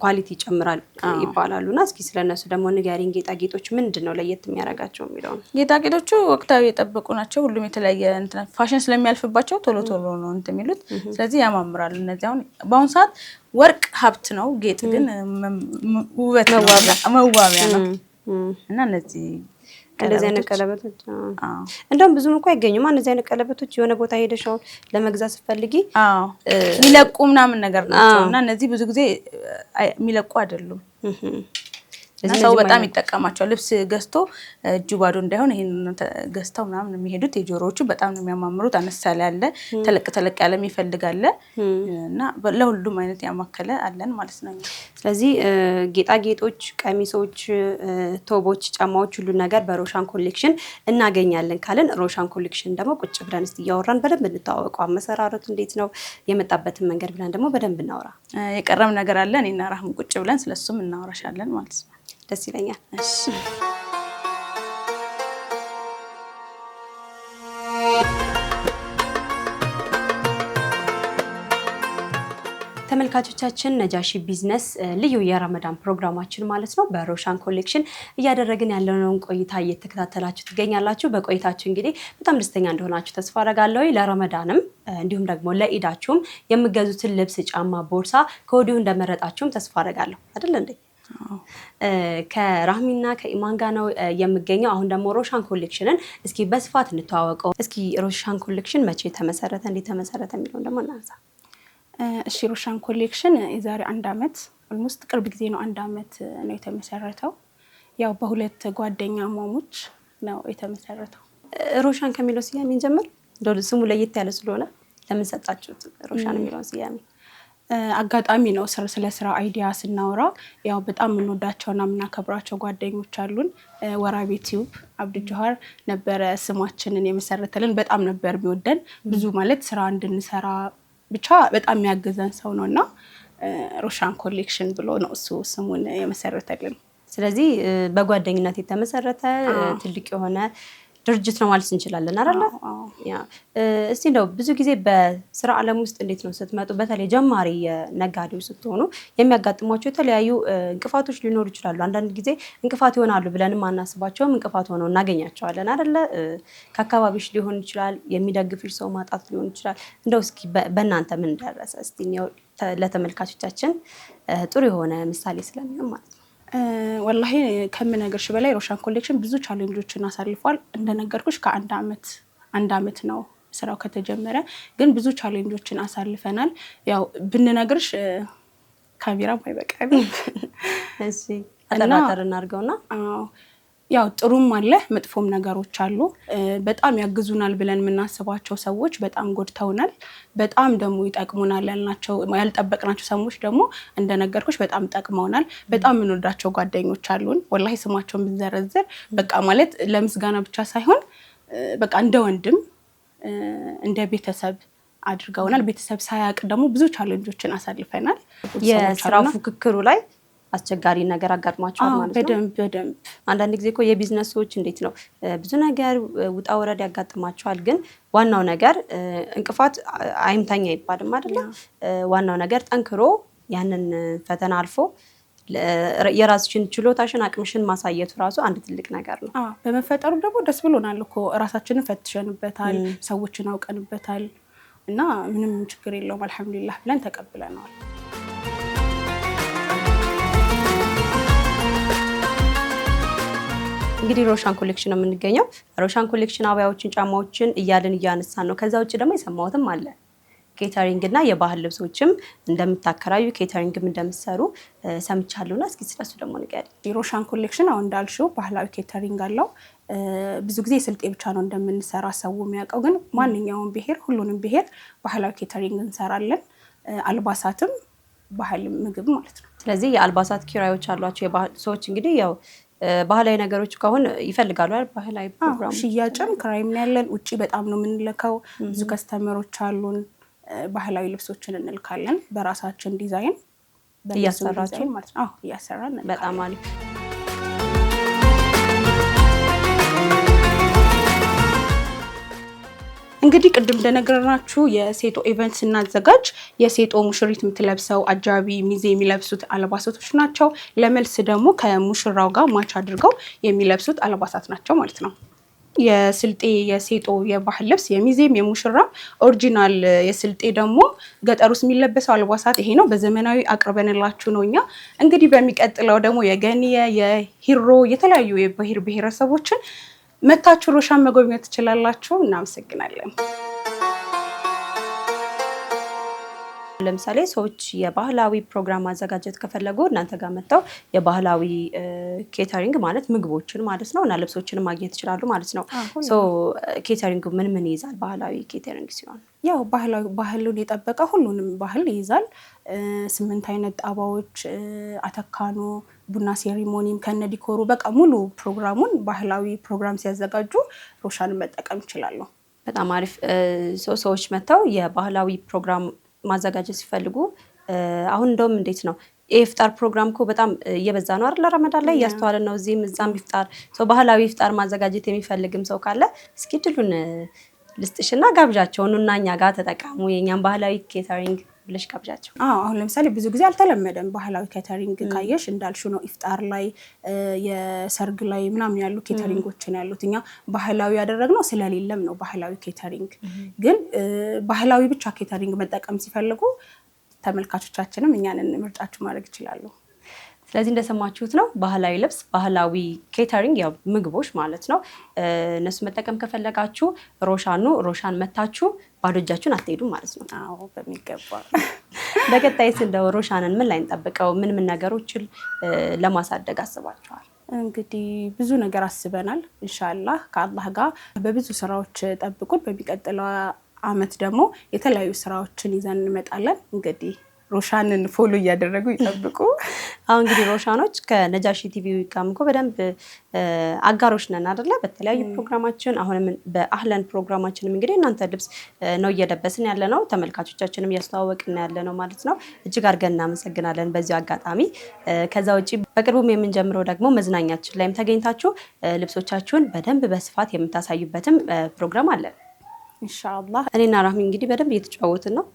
ኳሊቲ ይጨምራል ይባላሉና እስኪ ስለነሱ ደግሞ ንገሪኝ። ጌጣጌጦች ምንድን ነው ለየት የሚያደርጋቸው የሚለው? ጌጣጌጦቹ ወቅታዊ የጠበቁ ናቸው። ሁሉም የተለያየ ፋሽን ስለሚያልፍባቸው ቶሎ ቶሎ ነው እንትን የሚሉት። ስለዚህ ያማምራሉ። እነዚህ አሁን በአሁኑ ሰዓት ወርቅ ሀብት ነው፣ ጌጥ ግን ውበት መዋቢያ ነው እና እነዚህ እንደዚህ አይነት ቀለበቶች እንደውም ብዙም እንኳን አይገኙም። እንደዚህ አይነት ቀለበቶች የሆነ ቦታ ሄደሽ አሁን ለመግዛት ስትፈልጊ የሚለቁ ምናምን ነገር ናቸው እና እነዚህ ብዙ ጊዜ የሚለቁ አይደሉም። ሰው በጣም ይጠቀማቸዋል። ልብስ ገዝቶ እጁ ባዶ እንዳይሆን ይሄን ገዝተው ምናምን የሚሄዱት። የጆሮዎቹ በጣም ነው የሚያማምሩት። አነስ ያለ ያለ ተለቅ ተለቅ ያለም ይፈልጋል እና ለሁሉም አይነት ያማከለ አለን ማለት ነው። ስለዚህ ጌጣጌጦች፣ ቀሚሶች፣ ቶቦች፣ ጫማዎች ሁሉ ነገር በሮሻን ኮሌክሽን እናገኛለን ካለን ሮሻን ኮሌክሽን ደግሞ ቁጭ ብለን እስቲ እያወራን በደንብ እንተዋወቀው። አመሰራረቱ እንዴት ነው የመጣበትን መንገድ ብለን ደግሞ በደንብ እናወራ። የቀረም ነገር አለ እኔና ራህም ቁጭ ብለን ስለሱም እናወራሻለን ማለት ነው። ደስ ይለኛል። እሺ ተመልካቾቻችን ነጃሺ ቢዝነስ ልዩ የረመዳን ፕሮግራማችን ማለት ነው በሮሻን ኮሌክሽን እያደረግን ያለውን ቆይታ እየተከታተላችሁ ትገኛላችሁ። በቆይታችሁ እንግዲህ በጣም ደስተኛ እንደሆናችሁ ተስፋ አደርጋለሁ። ለረመዳንም እንዲሁም ደግሞ ለኢዳችሁም የምገዙትን ልብስ፣ ጫማ፣ ቦርሳ ከወዲሁ እንደመረጣችሁም ተስፋ አደርጋለሁ አይደል እንዴ? ከራህሚና ከኢማን ጋር ነው የምገኘው። አሁን ደግሞ ሮሻን ኮሌክሽንን እስኪ በስፋት እንተዋወቀው። እስኪ ሮሻን ኮሌክሽን መቼ ተመሰረተ፣ እንዴት ተመሰረተ የሚለውን ደግሞ እናንሳ። እሺ ሮሻን ኮሌክሽን የዛሬ 1 አመት ኦልሞስት ቅርብ ጊዜ ነው 1 አመት ነው የተመሰረተው። ያው በሁለት ጓደኛ ማሞች ነው የተመሰረተው። ሮሻን ከሚለው ስያሜ እንጀምር። እንደው ስሙ ለየት ያለ ስለሆነ ለምን ሰጣችሁት ሮሻን የሚለውን ስያሜ? አጋጣሚ ነው ስለ ስራ አይዲያ ስናወራ ያው በጣም የምንወዳቸውና የምናከብራቸው ጓደኞች አሉን። ወራቤ ቲዩብ አብዱ ጆሃር ነበረ ስማችንን የመሰረተልን። በጣም ነበር ቢወደን ብዙ ማለት ስራ እንድንሰራ ብቻ በጣም የሚያገዘን ሰው ነውና ሮሻን ኮሌክሽን ብሎ ነው እሱ ስሙን የመሰረተልን። ስለዚህ በጓደኝነት የተመሰረተ ትልቅ የሆነ ድርጅት ነው ማለት እንችላለን አይደል? እስቲ እንደው ብዙ ጊዜ በስራ ዓለም ውስጥ እንዴት ነው ስትመጡ፣ በተለይ ጀማሪ ነጋዴዎች ስትሆኑ የሚያጋጥሟቸው የተለያዩ እንቅፋቶች ሊኖሩ ይችላሉ። አንዳንድ ጊዜ እንቅፋት ይሆናሉ ብለንም አናስባቸውም፣ እንቅፋት ሆነው እናገኛቸዋለን አይደለ? ከአካባቢሽ ሊሆን ይችላል፣ የሚደግፍሽ ሰው ማጣት ሊሆን ይችላል። እንደው እስኪ በእናንተ ምን ደረሰ? እስቲ ለተመልካቾቻችን ጥሩ የሆነ ምሳሌ ስለሚሆን ማለት ነው። ወላሂ ከምነግርሽ በላይ ሮሻን ኮሌክሽን ብዙ ቻሌንጆችን አሳልፏል። እንደነገርኩሽ ከ1 አመት ነው ስራው ከተጀመረ፣ ግን ብዙ ቻሌንጆችን አሳልፈናል። ያው ብንነግርሽ ካሜራም አይበቃም። እሺ አጠራጠር እናድርገውና ያው ጥሩም አለ መጥፎም ነገሮች አሉ። በጣም ያግዙናል ብለን የምናስባቸው ሰዎች በጣም ጎድተውናል። በጣም ደግሞ ይጠቅሙናል ያልናቸው ያልጠበቅናቸው ሰዎች ደግሞ እንደነገርኩሽ በጣም ጠቅመውናል። በጣም የምንወዳቸው ጓደኞች አሉን። ወላሂ ስማቸውን ብንዘረዝር በቃ ማለት ለምስጋና ብቻ ሳይሆን በቃ እንደ ወንድም እንደ ቤተሰብ አድርገውናል። ቤተሰብ ሳያውቅ ደግሞ ብዙ ቻሌንጆችን አሳልፈናል። የስራው ፉክክሩ ላይ አስቸጋሪ ነገር አጋጥሟቸዋል ማለት ነው? በደንብ አንዳንድ ጊዜ እኮ የቢዝነስ ሰዎች እንዴት ነው ብዙ ነገር ውጣ ወረድ ያጋጥማቸዋል። ግን ዋናው ነገር እንቅፋት አይምታኛ አይባልም አይደለ? ዋናው ነገር ጠንክሮ ያንን ፈተና አልፎ የራስሽን ችሎታሽን አቅምሽን ማሳየቱ ራሱ አንድ ትልቅ ነገር ነው። በመፈጠሩ ደግሞ ደስ ብሎናል እኮ ራሳችንን ፈትሸንበታል፣ ሰዎችን አውቀንበታል እና ምንም ችግር የለውም አልሐምዱሊላህ ብለን ተቀብለናል። እንግዲህ ሮሻን ኮሌክሽን ነው የምንገኘው። ሮሻን ኮሌክሽን አባያዎችን፣ ጫማዎችን እያልን እያነሳን ነው። ከዛ ውጭ ደግሞ የሰማሁትም አለ ኬተሪንግ እና የባህል ልብሶችም እንደምታከራዩ ኬተሪንግም እንደምትሰሩ ሰምቻለሁና እስኪ ስለሱ ደግሞ ንገሪኝ። ሮሻን ኮሌክሽን አሁን እንዳልሽው ባህላዊ ኬተሪንግ አለው። ብዙ ጊዜ ስልጤ ብቻ ነው እንደምንሰራ ሰው የሚያውቀው፣ ግን ማንኛውም ብሄር ሁሉንም ብሄር ባህላዊ ኬተሪንግ እንሰራለን። አልባሳትም ባህል ምግብ ማለት ነው። ስለዚህ የአልባሳት ኪራዮች አሏቸው። የባህል ሰዎች እንግዲህ ያው ባህላዊ ነገሮች ካሁን ይፈልጋሉ አይደል? ባህላዊ ፕሮግራም ሽያጭም ክራይም ያለን ውጪ በጣም ነው የምንልከው። ብዙ ከስተመሮች አሉን። ባህላዊ ልብሶችን እንልካለን በራሳችን ዲዛይን እያሰራችሁ ማለት ነው። እያሰራን። በጣም አሪፍ። እንግዲህ ቅድም እንደነገርናችሁ የሴቶ ኢቨንት ስናዘጋጅ የሴቶ ሙሽሪት የምትለብሰው አጃቢ ሚዜ የሚለብሱት አልባሳቶች ናቸው። ለመልስ ደግሞ ከሙሽራው ጋር ማች አድርገው የሚለብሱት አልባሳት ናቸው ማለት ነው። የስልጤ የሴጦ የባህል ልብስ የሚዜም የሙሽራ ኦሪጂናል፣ የስልጤ ደግሞ ገጠር ውስጥ የሚለበሰው አልባሳት ይሄ ነው። በዘመናዊ አቅርበንላችሁ ነው እኛ። እንግዲህ በሚቀጥለው ደግሞ የገኒየ የሂሮ የተለያዩ የብሔር ብሔረሰቦችን መታችሁ ሮሻን መጎብኘት ትችላላችሁ። እናመሰግናለን። ለምሳሌ ሰዎች የባህላዊ ፕሮግራም ማዘጋጀት ከፈለጉ እናንተ ጋር መጥተው የባህላዊ ኬተሪንግ ማለት ምግቦችን ማለት ነው እና ልብሶችን ማግኘት ይችላሉ ማለት ነው። ኬተሪንግ ምን ምን ይይዛል? ባህላዊ ኬተሪንግ ሲሆን ያው ባህሉን የጠበቀ ሁሉንም ባህል ይይዛል። 8 አይነት ጣባዎች፣ አተካኖ፣ ቡና ሴሪሞኒም ከነዲኮሩ በቃ ሙሉ ፕሮግራሙን ባህላዊ ፕሮግራም ሲያዘጋጁ ሮሻንን መጠቀም ይችላሉ። በጣም አሪፍ። ሰዎች መጥተው የባህላዊ ፕሮግራም ማዘጋጀት ሲፈልጉ አሁን እንደውም እንዴት ነው የኢፍጣር ፕሮግራም እኮ በጣም እየበዛ ነው አይደል? ረመዳን ላይ እያስተዋልን ነው። እዚህም እዛም ኢፍጣር ባህላዊ ኢፍጣር ማዘጋጀት የሚፈልግም ሰው ካለ እስኪ ድሉን ልስጥሽና ጋብዣቸው እና እኛ ጋር ተጠቃሙ የኛን ባህላዊ ኬተሪንግ ብለሽ ጋብዣቸው። አሁን ለምሳሌ ብዙ ጊዜ አልተለመደም ባህላዊ ኬተሪንግ ካየሽ እንዳልሽው ነው። ኢፍጣር ላይ የሰርግ ላይ ምናምን ያሉ ኬተሪንጎችን ያሉት እኛ ባህላዊ ያደረግነው ስለሌለም ነው። ባህላዊ ኬተሪንግ ግን ባህላዊ ብቻ ኬተሪንግ መጠቀም ሲፈልጉ ተመልካቾቻችንም እኛንን ምርጫችሁ ማድረግ ይችላሉ። ስለዚህ እንደሰማችሁት ነው ባህላዊ ልብስ፣ ባህላዊ ኬተሪንግ ያው ምግቦች ማለት ነው። እነሱ መጠቀም ከፈለጋችሁ ሮሻን መታችሁ ባዶ እጃችሁን አትሄዱም ማለት ነው። አዎ በሚገባ። በቀጣይስ እንደው ሮሻንን ምን ላይ እንጠብቀው? ምን ነገሮችን ለማሳደግ አስባችኋል? እንግዲህ ብዙ ነገር አስበናል። ኢንሻአላህ ከአላህ ጋር በብዙ ስራዎች ጠብቁን። በሚቀጥለው አመት ደግሞ የተለያዩ ስራዎችን ይዘን እንመጣለን። እንግዲህ ሮሻንን ፎሎ እያደረጉ ይጠብቁ። አሁን እንግዲህ ሮሻኖች ከነጃሺ ቲቪ ጋርም እኮ በደንብ አጋሮች ነን አይደለ? በተለያዩ ፕሮግራማችን አሁንም በአህለን ፕሮግራማችንም እንግዲህ እናንተ ልብስ ነው እየለበስን ያለ ነው። ተመልካቾቻችንም እያስተዋወቅን ያለ ነው ማለት ነው። እጅግ አድርገን እናመሰግናለን በዚሁ አጋጣሚ። ከዛ ውጭ በቅርቡም የምንጀምረው ደግሞ መዝናኛችን ላይም ተገኝታችሁ ልብሶቻችሁን በደንብ በስፋት የምታሳዩበትም ፕሮግራም አለን ኢንሻአላህ። እኔና ራህሚ እንግዲህ በደንብ እየተጫወትን ነው።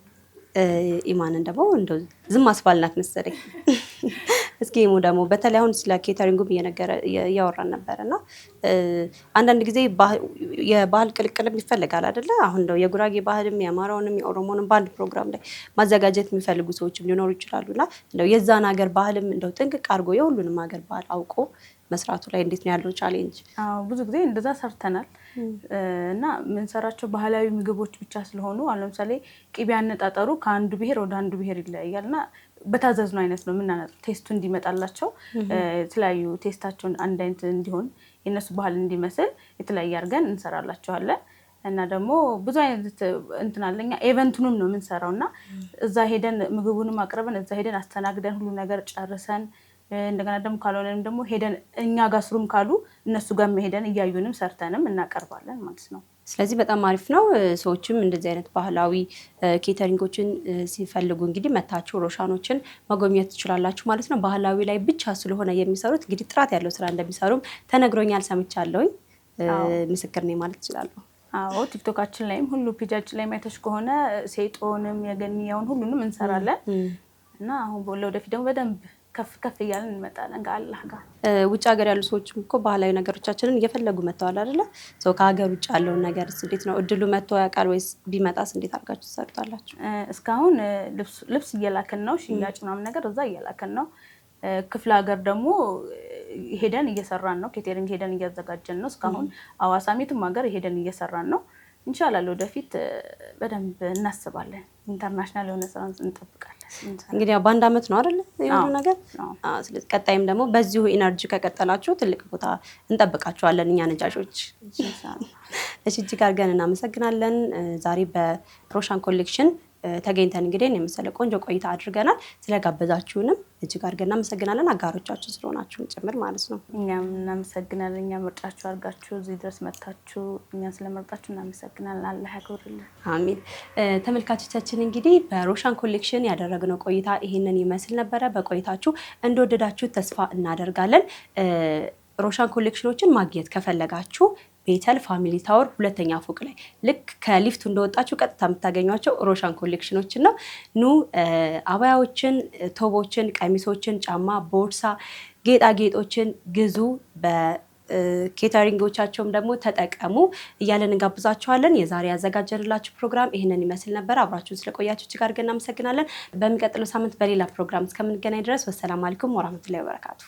ኢማንን ደግሞ እንደው ዝም አስባልናት መሰለኝ። እስኪ ኢሙ ደግሞ በተለይ አሁን ስለ ኬተሪንጉም እያወራን ነበርና አንዳንድ ጊዜ የባህል ቅልቅልም ይፈልጋል አይደለ? አሁን እንደው የጉራጌ ባህልም የአማራውንም የኦሮሞንም በአንድ ፕሮግራም ላይ ማዘጋጀት የሚፈልጉ ሰዎችም ሊኖሩ ይችላሉና እንደው የዛን ሀገር ባህልም እንደው ጥንቅቅ አድርጎ የሁሉንም ሀገር ባህል አውቆ መስራቱ ላይ እንዴት ነው ያለው ቻሌንጅ? ብዙ ጊዜ እንደዛ ሰርተናል እና የምንሰራቸው ባህላዊ ምግቦች ብቻ ስለሆኑ አሁን ለምሳሌ ቅቤ አነጣጠሩ ከአንዱ ብሔር ወደ አንዱ ብሔር ይለያያል እና በታዘዝነው አይነት ነው የምናነጣው። ቴስቱ እንዲመጣላቸው የተለያዩ ቴስታቸውን አንድ አይነት እንዲሆን የእነሱ ባህል እንዲመስል የተለያየ አድርገን እንሰራላቸዋለን። እና ደግሞ ብዙ አይነት እንትን አለ። እኛ ኢቨንቱንም ነው የምንሰራው እና እዛ ሄደን ምግቡንም አቅርበን እዛ ሄደን አስተናግደን ሁሉ ነገር ጨርሰን እንደገና ደግሞ ካልሆነም ደግሞ ሄደን እኛ ጋር ስሩም ካሉ እነሱ ጋር ሄደን እያዩንም ሰርተንም እናቀርባለን ማለት ነው። ስለዚህ በጣም አሪፍ ነው። ሰዎችም እንደዚህ አይነት ባህላዊ ኬተሪንጎችን ሲፈልጉ እንግዲህ መታችሁ ሮሻኖችን መጎብኘት ትችላላችሁ ማለት ነው። ባህላዊ ላይ ብቻ ስለሆነ የሚሰሩት እንግዲህ ጥራት ያለው ስራ እንደሚሰሩም ተነግሮኛል፣ ሰምቻለሁኝ። ምስክር ነኝ ማለት እችላለሁ። አዎ ቲክቶካችን ላይም ሁሉ ፔጃችን ላይ ማየቶች ከሆነ ሴጦንም የገኒያውን ሁሉንም እንሰራለን እና አሁን ለወደፊት ደግሞ በደንብ ከፍ እያለን እንመጣለን ከአላህ ጋር። ውጭ ሀገር ያሉ ሰዎችም እኮ ባህላዊ ነገሮቻችንን እየፈለጉ መጥተዋል አይደለ? ከሀገር ውጭ ያለውን ነገር እንዴት ነው እድሉ መጥቶ ያውቃል ወይስ ቢመጣስ እንዴት አድርጋችሁ ትሰሩታላችሁ? እስካሁን ልብስ እየላክን ነው፣ ሽያጭ ምናምን ነገር እዛ እየላክን ነው። ክፍለ ሀገር ደግሞ ሄደን እየሰራን ነው። ኬተሪንግ ሄደን እያዘጋጀን ነው። እስካሁን አዋሳም የትም ሀገር ሄደን እየሰራን ነው። ኢንሻአላህ ወደፊት በደንብ እናስባለን። ኢንተርናሽናል የሆነ ስራ እንጠብቃለን። እንግዲህ በአንድ አመት ነው አይደል የሆነ ነገር። ስለዚህ ቀጣይም ደግሞ በዚሁ ኢነርጂ ከቀጠላችሁ ትልቅ ቦታ እንጠብቃችኋለን እኛ ነጃሾች። እሺ እጅግ አድርገን እናመሰግናለን። ዛሬ በሮሻን ኮሌክሽን ተገኝተን እንግዲህ የመሰለ ቆንጆ ቆይታ አድርገናል። ስለጋበዛችሁንም እጅግ አድርገን እናመሰግናለን። አጋሮቻችሁ ስለሆናችሁም ጭምር ማለት ነው። እኛም እናመሰግናለን። እኛ ምርጫችሁ አድርጋችሁ እዚህ ድረስ መጥታችሁ እኛን ስለመርጣችሁ እናመሰግናለን። አላህ ያክብርልን። አሚን። ተመልካቾቻችን እንግዲህ በሮሻን ኮሌክሽን ያደረግነው ቆይታ ይሄንን ይመስል ነበረ። በቆይታችሁ እንደወደዳችሁ ተስፋ እናደርጋለን። ሮሻን ኮሌክሽኖችን ማግኘት ከፈለጋችሁ ቤተል ፋሚሊ ታወር ሁለተኛ ፎቅ ላይ ልክ ከሊፍቱ እንደወጣችሁ ቀጥታ የምታገኟቸው ሮሻን ኮሌክሽኖችን ነው። ኑ አባያዎችን፣ ቶቦችን፣ ቀሚሶችን፣ ጫማ፣ ቦርሳ፣ ጌጣጌጦችን ግዙ። በኬተሪንጎቻቸውም ደግሞ ተጠቀሙ እያለን እንጋብዛችኋለን። የዛሬ ያዘጋጀንላችሁ ፕሮግራም ይህንን ይመስል ነበር። አብራችሁን ስለቆያችሁ እጅግ አድርገን እናመሰግናለን። በሚቀጥለው ሳምንት በሌላ ፕሮግራም እስከምንገናኝ ድረስ ወሰላም አለይኩም ወራህመቱላሂ ወበረካቱ።